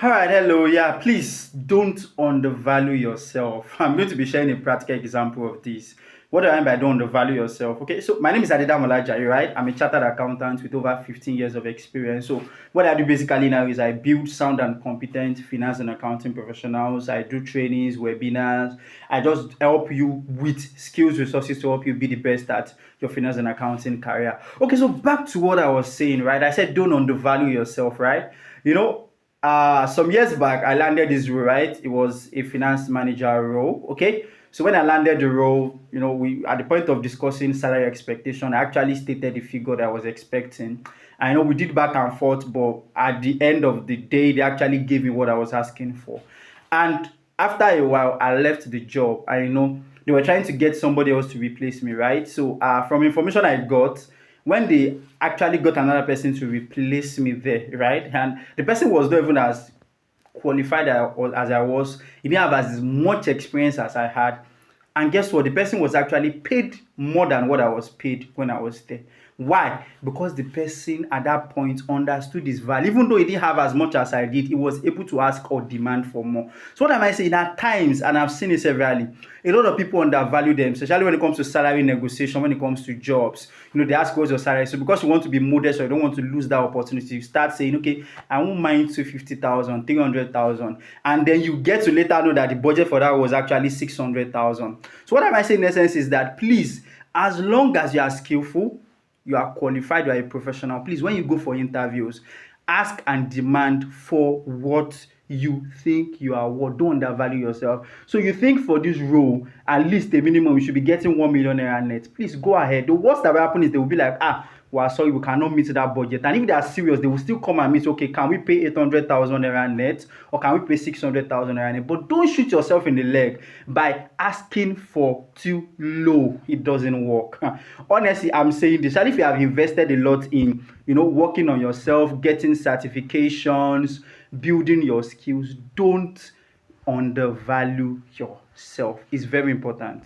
All right, hello. Yeah, please don't undervalue yourself. I'm going to be sharing a practical example of this. What do I mean by don't undervalue yourself? Okay, so my name is Adeda Molajayi, right? I'm a chartered accountant with over 15 years of experience. So what I do basically now is I build sound and competent finance and accounting professionals. I do trainings, webinars. I just help you with skills, resources to help you be the best at your finance and accounting career. Okay, so back to what I was saying, right? I said don't undervalue yourself, right? You know, some years back, I landed this role, right? It was a finance manager role. Okay. So when I landed the role, we at the point of discussing salary expectation, I actually stated the figure that I was expecting. I know we did back and forth, but at the end of the day, they actually gave me what I was asking for. And after a while, I left the job. I know they were trying to get somebody else to replace me, right? So from information I got, when they actually got another person to replace me there, right? And the person was not even as qualified as I was. He didn't have as much experience as I had. And guess what? The person was actually paid more than what I was paid when I was there. Why? Because the person at that point understood his value. Even though he didn't have as much as I did, he was able to ask or demand for more. So what am I saying? At times, and I've seen it severally, a lot of people undervalue them, especially when it comes to salary negotiation, when it comes to jobs. They ask what's your salary. So because you want to be modest or you don't want to lose that opportunity, you start saying, okay, I won't mind 250,000, 300,000. And then you get to later know that the budget for that was actually 600,000. So what am I saying in essence is that please, as long as you are skillful, you are qualified, you are a professional, please, when you go for interviews, ask and demand for what you think you are worth. Don't undervalue yourself. So you think for this role, at least the minimum, you should be getting 1 million naira net. Please go ahead. The worst that will happen is they will be like, well, sorry, we cannot meet that budget. And if they are serious, they will still come and meet, okay, can we pay 800,000 naira net or can we pay 600,000 naira net? But don't shoot yourself in the leg by asking for too low. It doesn't work. Honestly, I'm saying this. And if you have invested a lot in, working on yourself, getting certifications, building your skills, don't undervalue yourself. It's very important.